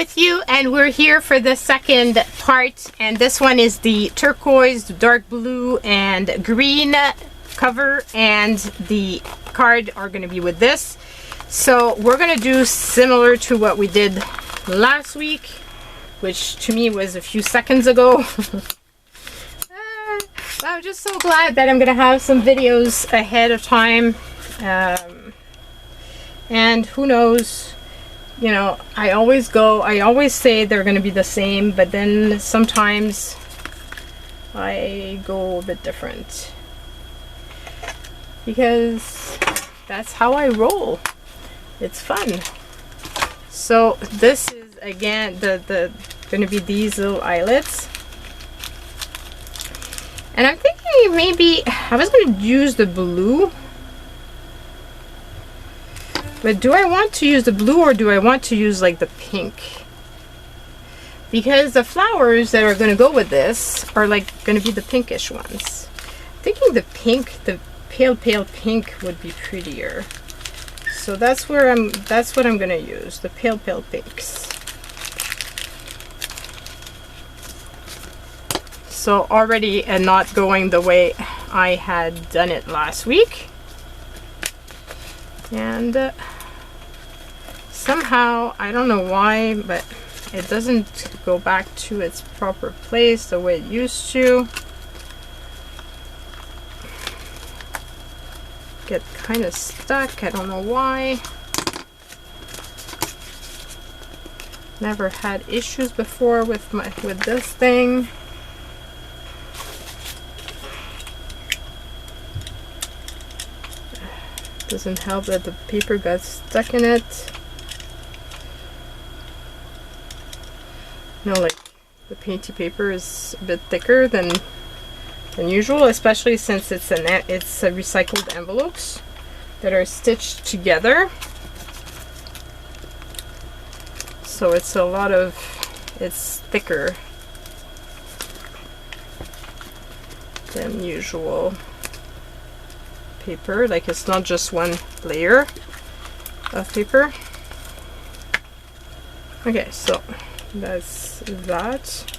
with you, and we're here for the second part, and this one is the turquoise, dark blue and green cover, and the card are going to be with this. So we're going to do similar to what we did last week, which to me was a few seconds ago. I'm just so glad that I'm going to have some videos ahead of time, and who knows, you know, I always say they're going to be the same, but then sometimes I go a bit different because that's how I roll. It's fun. So this is again the going to be these little eyelets, and I'm thinking maybe I was going to use the blue. But do I want to use the blue or do I want to use like the pink? Because the flowers that are going to go with this are like going to be the pinkish ones. I'm thinking the pink, the pale pink would be prettier. So that's what I'm going to use, the pale pinks. So already not going the way I had done it last week. And somehow, I don't know why, but it doesn't go back to its proper place the way it used to. Get kind of stuck, I don't know why. Never had issues before with this thing. Doesn't help that the paper got stuck in it. You know, like the painty paper is a bit thicker than usual, especially since it's recycled envelopes that are stitched together. So it's it's thicker than usual paper. Like, it's not just one layer of paper. Okay, so that's that.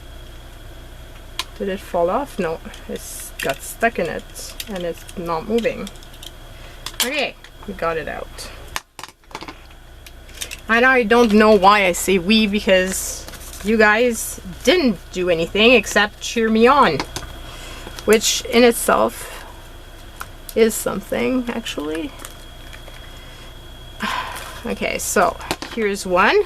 Did it fall off? No, it's got stuck in it and it's not moving. Okay, we got it out. And I don't know why I say we, because you guys didn't do anything except cheer me on, which in itself is something, actually. Okay, so here's one.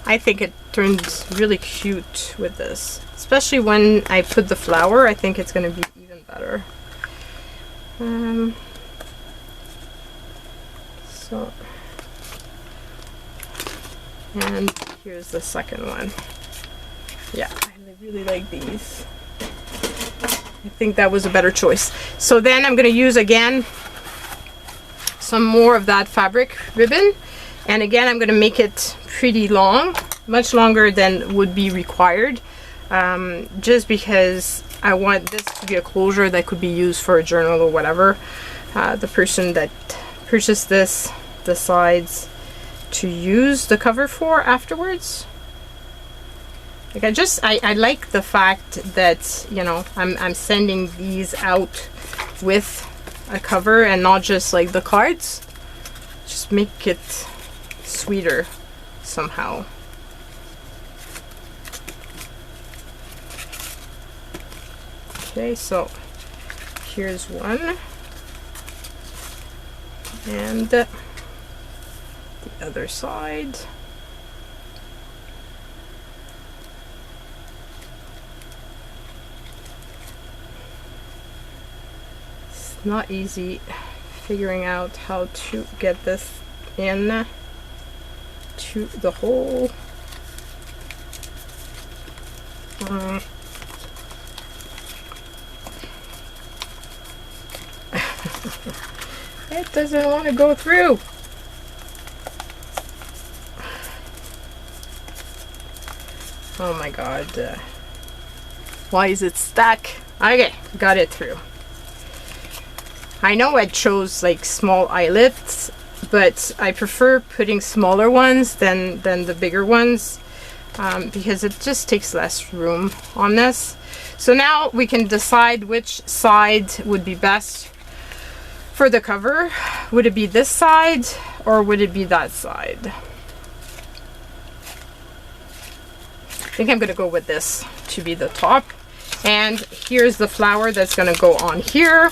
I think it turns really cute with this, especially when I put the flower. I think it's going to be even better. And here's the second one. Yeah, I really like these. I think that was a better choice. So then I'm going to use again some more of that fabric ribbon, and again I'm going to make it pretty long, much longer than would be required, just because I want this to be a closure that could be used for a journal or whatever the person that purchased this decides to use the cover for afterwards. Like, I like the fact that, you know, I'm sending these out with a cover and not just like the cards. Just make it sweeter somehow. Okay, so here's one, and the other side. Not easy figuring out how to get this in to the hole. It doesn't want to go through. Oh my god. Why is it stuck? Okay, got it through. I know I chose like small eyelets, but I prefer putting smaller ones than the bigger ones, because it just takes less room on this. So now we can decide which side would be best for the cover. Would it be this side or would it be that side? I think I'm gonna go with this to be the top. And here's the flower that's gonna go on here.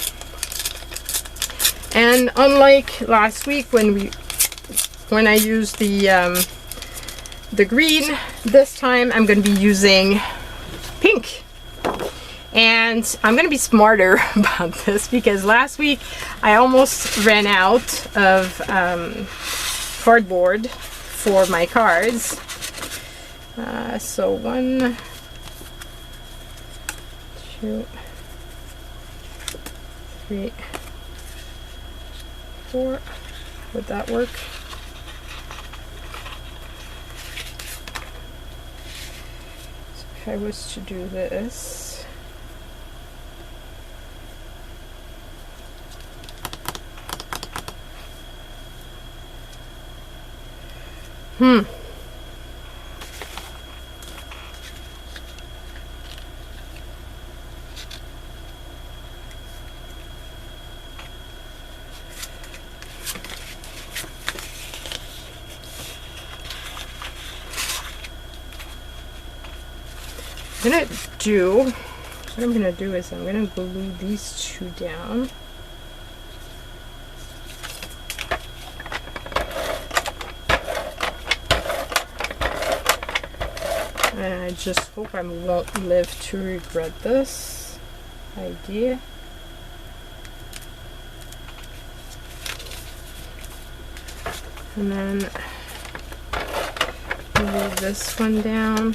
And unlike last week when I used the green, this time I'm gonna be using pink. And I'm gonna be smarter about this because last week I almost ran out of cardboard for my cards. So 1, 2, 3, 4. Would that work? So if I was to do this. I'm gonna do, what I'm gonna do is I'm gonna glue these two down. And I just hope I won't live to regret this idea. And then move this one down.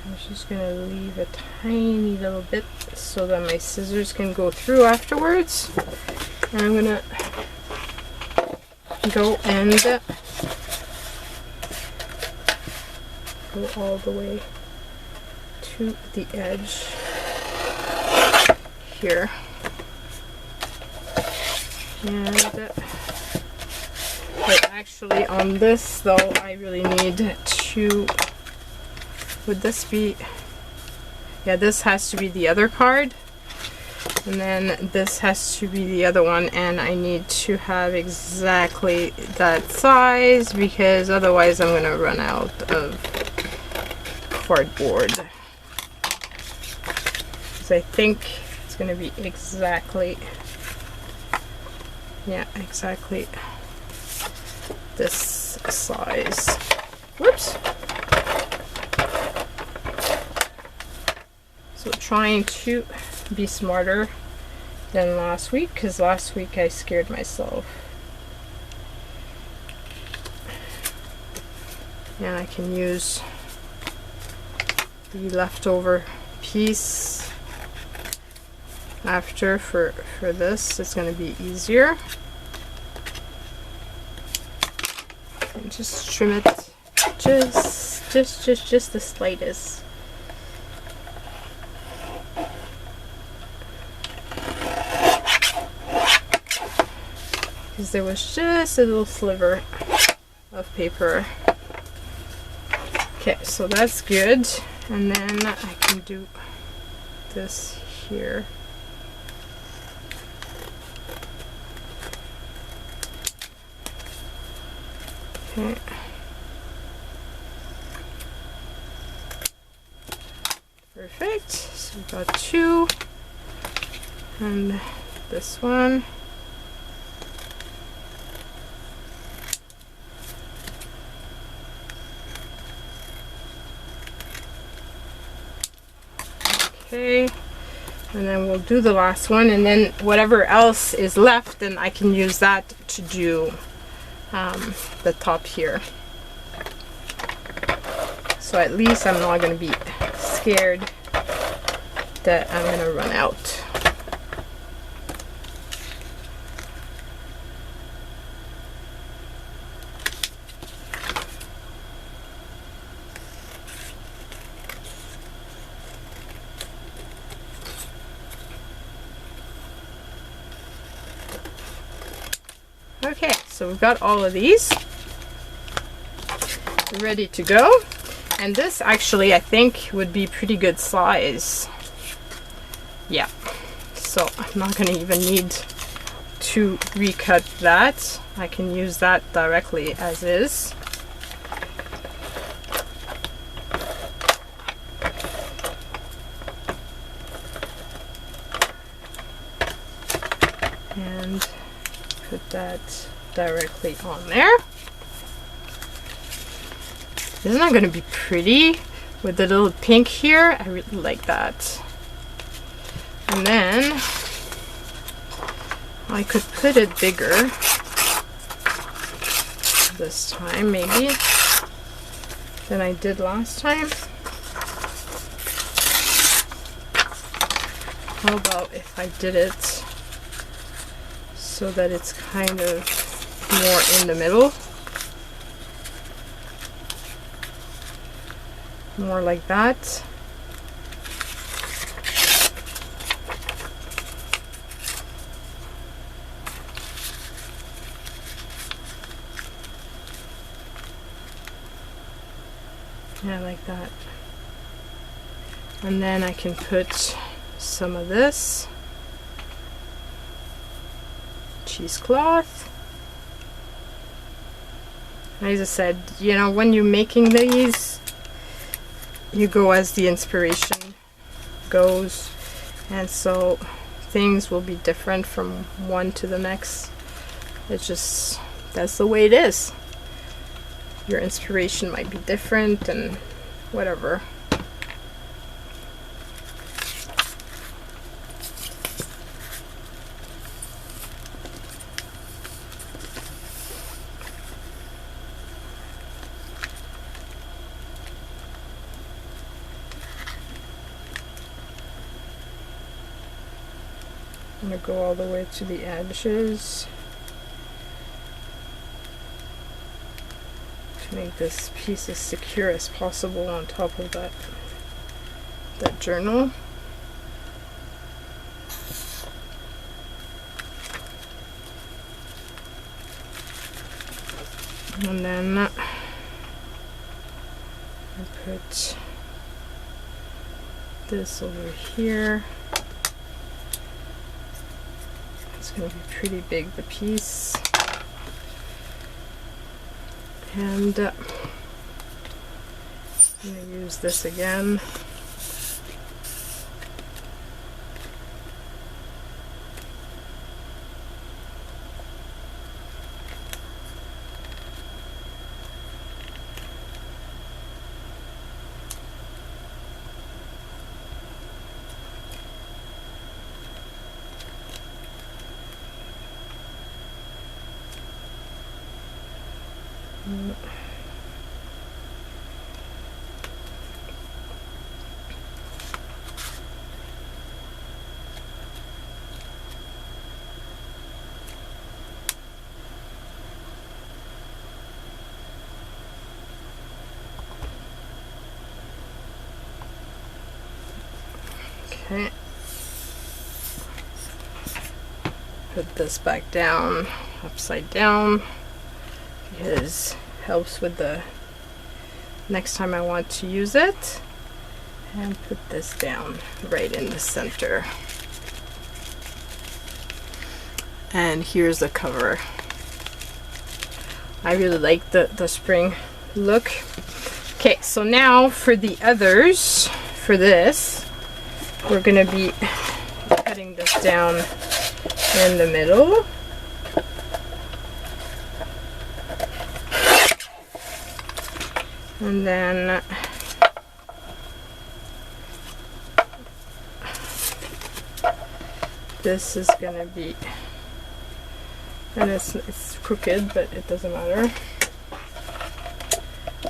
I'm just gonna leave a tiny little bit so that my scissors can go through afterwards. And I'm gonna go and go all the way to the edge here. And but actually on this though, I really need to, would this be, yeah, this has to be the other card. And then this has to be the other one, and I need to have exactly that size because otherwise I'm going to run out of cardboard. Because I think it's going to be exactly, yeah, exactly this size. Whoops. So trying to be smarter than last week because last week I scared myself. And I can use the leftover piece after for this. It's going to be easier. And just trim it just the slightest. There was just a little sliver of paper. Okay, so that's good. And then I can do this here. Okay. Perfect. So we've got 2. And this one. Okay, and then we'll do the last one, and then whatever else is left, then I can use that to do the top here. So at least I'm not going to be scared that I'm going to run out. Okay, so we've got all of these ready to go. And this actually I think would be pretty good size. Yeah, so I'm not gonna even need to recut that. I can use that directly as is. And put that directly on there. Isn't that going to be pretty with the little pink here? I really like that. And then I could put it bigger this time maybe than I did last time. How about if I did it so that it's kind of more in the middle? More like that. Yeah, like that. And then I can put some of this cheesecloth. As I said, you know, when you're making these, you go as the inspiration goes, and so things will be different from one to the next. It's just, that's the way it is. Your inspiration might be different and whatever. I'm going to go all the way to the edges to make this piece as secure as possible on top of that journal. And then I put this over here. It's going to be pretty big, the piece. And I'm going to use this again. Okay. Put this back down, upside down, because it helps with the next time I want to use it. And put this down right in the center. And here's the cover. I really like the spring look. Okay, so now for the others, for this, we're gonna be cutting this down in the middle. And then this is gonna be, and it's crooked, but it doesn't matter.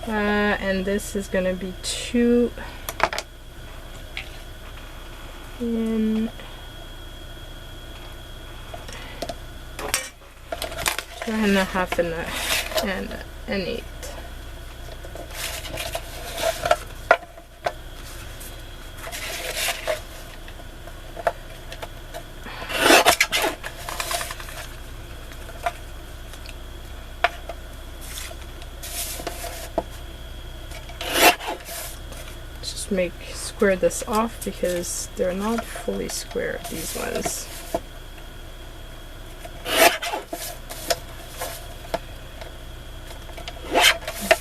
And this is gonna be 2 and 2.5 and an 8. make square this off because they're not fully square, these ones.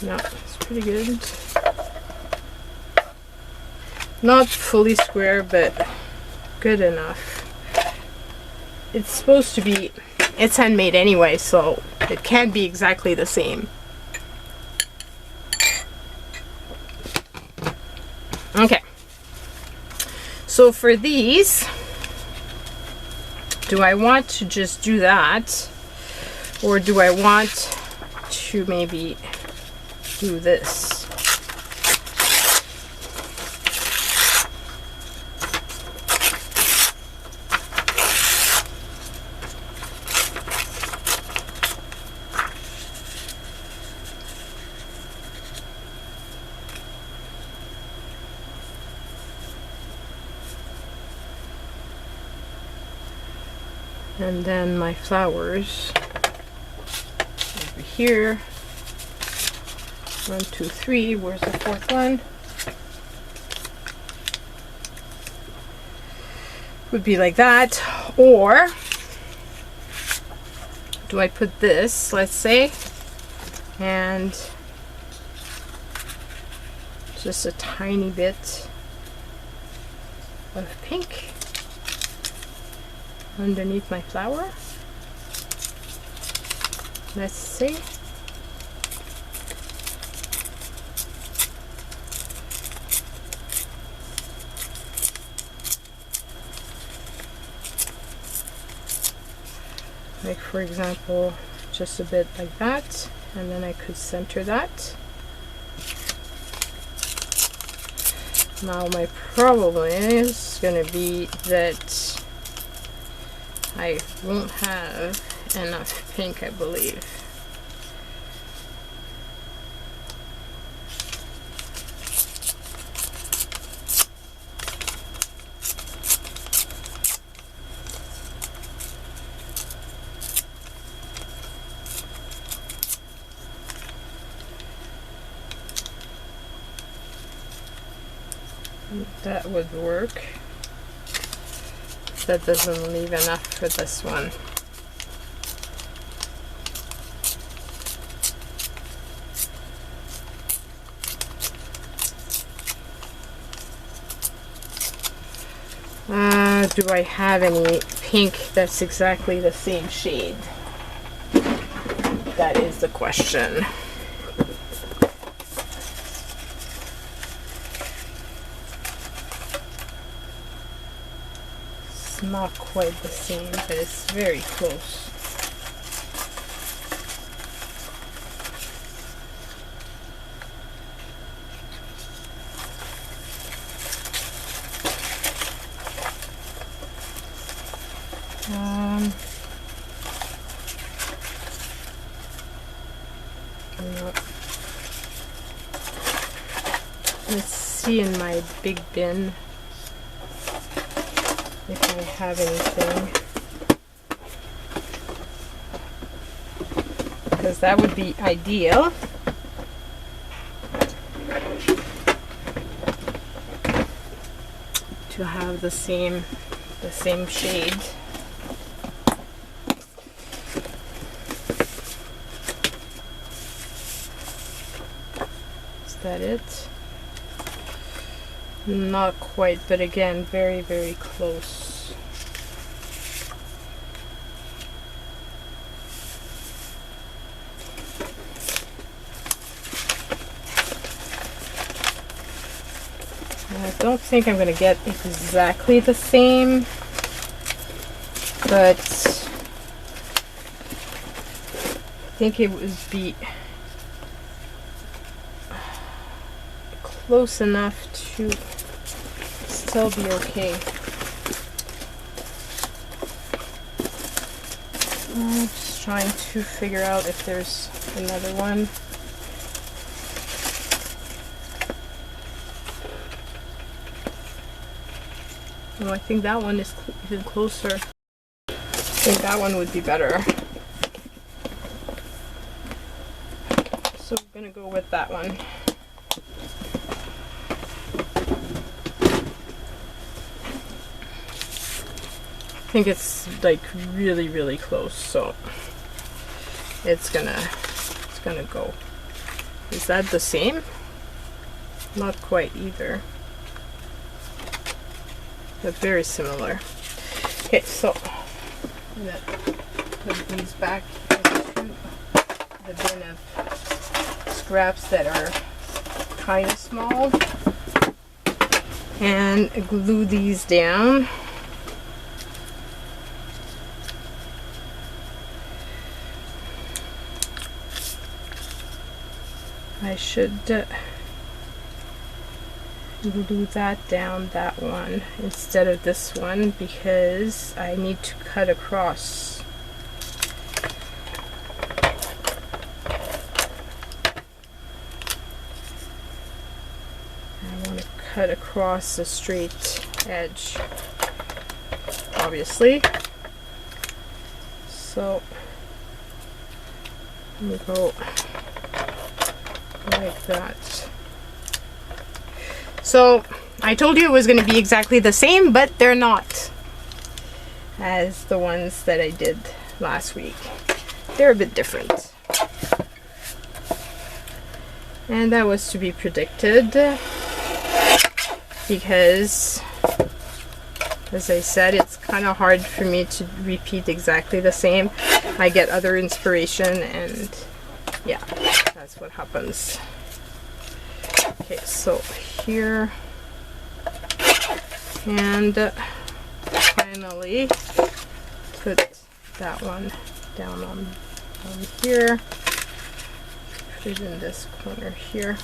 No, it's pretty good. Not fully square, but good enough. It's supposed to be, it's handmade anyway, so it can't be exactly the same. Okay. So for these, do I want to just do that? Or do I want to maybe do this? And then my flowers over here. 1, 2, 3. Where's the fourth one? Would be like that. Or do I put this, let's say, and just a tiny bit of pink underneath my flower? Let's see. Like, for example, just a bit like that, and then I could center that. Now my problem is gonna be that I won't have enough pink, I believe. That would work. That doesn't leave enough for this one. Do I have any pink that's exactly the same shade? That is the question. It's not quite the same, but it's very close. Let's see in my big bin if I have anything, because that would be ideal. To have the same shade. Is that it? Not quite, but again, very, very close. I don't think I'm going to get exactly the same, but I think it would be close enough to still be okay. I'm just trying to figure out if there's another one. Oh, I think that one is even closer. I think that one would be better. So we're gonna go with that one. think it's like really close, so it's gonna go. Is that the same? Not quite either, but very similar. Okay, so I'm gonna put these back into the bin of scraps that are kind of small and glue these down. I should glue that down, that one, instead of this one, because I need to cut across. I want to cut across the straight edge, obviously. So we go like that. So I told you it was going to be exactly the same, but they're not as the ones that I did last week. They're a bit different. And that was to be predicted because, as I said, it's kind of hard for me to repeat exactly the same. I get other inspiration, and yeah, that's what happens. Okay, so here, and finally put that one down on here, put it in this corner here.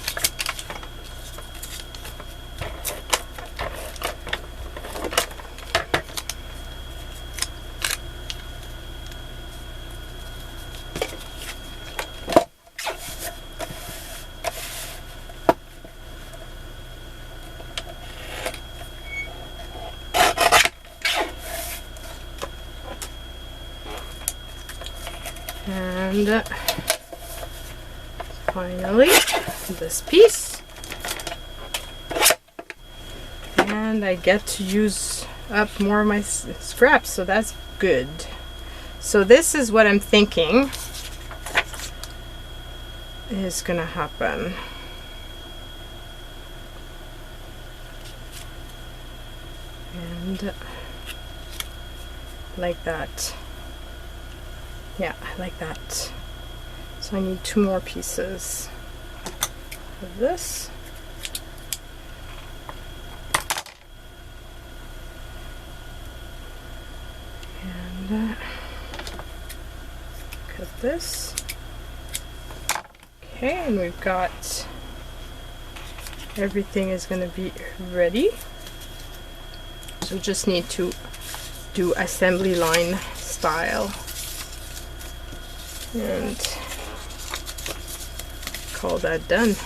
And finally this piece, and I get to use up more of my scraps, so that's good. So this is what I'm thinking is gonna happen. And like that. Yeah, like that. So I need 2 more pieces of this. And cut this. Okay, and we've got everything is going to be ready. So just need to do assembly line style. And call that done.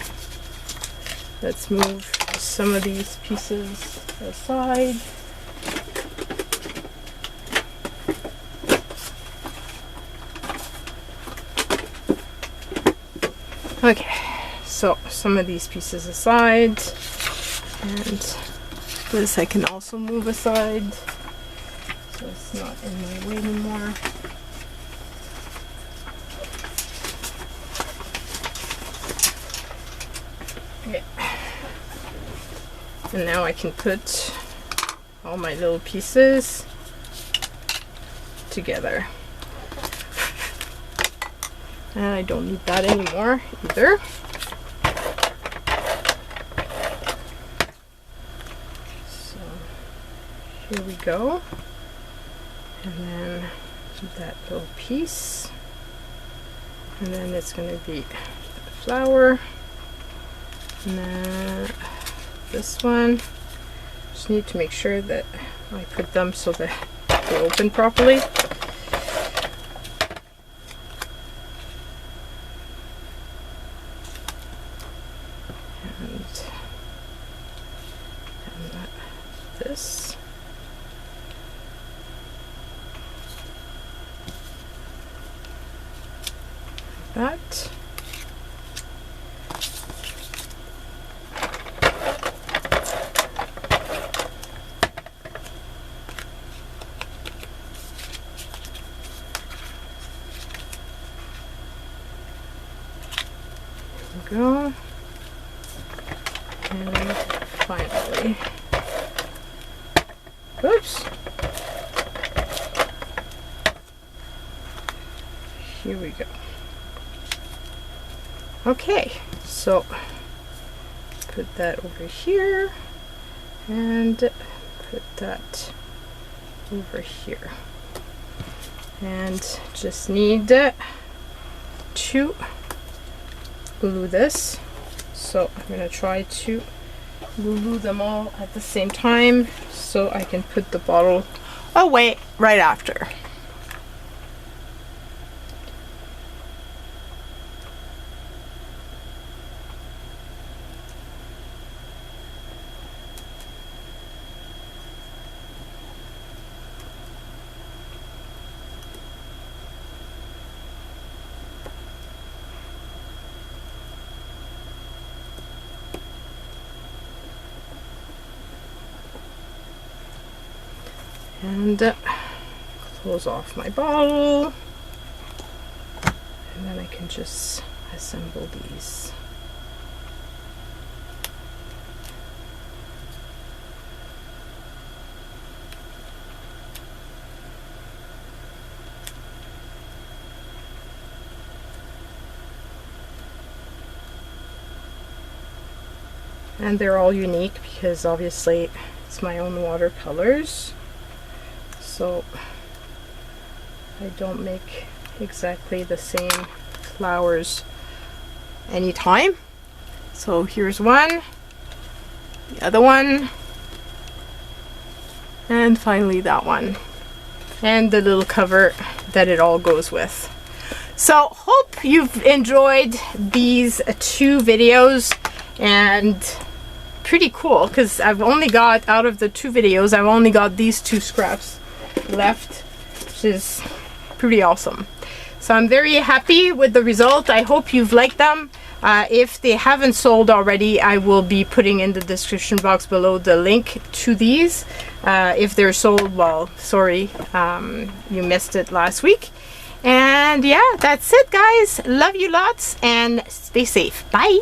Let's move some of these pieces aside. Okay, so some of these pieces aside, and this I can also move aside so it's not in my way anymore. And now I can put all my little pieces together. And I don't need that anymore either. So here we go. And then that little piece. And then it's going to be the flower. And then this one. Just need to make sure that I put them so that they open properly. And this. Like that. go. And finally, oops. Here we go. Okay, so put that over here and put that over here. And just need to glue this. So I'm going to try to glue them all at the same time so I can put the bottle away right after. And close off my bottle, and then I can just assemble these. And they're all unique because obviously it's my own watercolors. So I don't make exactly the same flowers anytime. So here's one, the other one, and finally that one, and the little cover that it all goes with. So hope you've enjoyed these 2 videos, and pretty cool because I've only got, out of the 2 videos, I've only got these 2 scraps left, which is pretty awesome. So I'm very happy with the result. I hope you've liked them. If they haven't sold already, I will be putting in the description box below the link to these. If they're sold, well, sorry, you missed it last week. And yeah, that's it, guys. Love you lots and stay safe. Bye.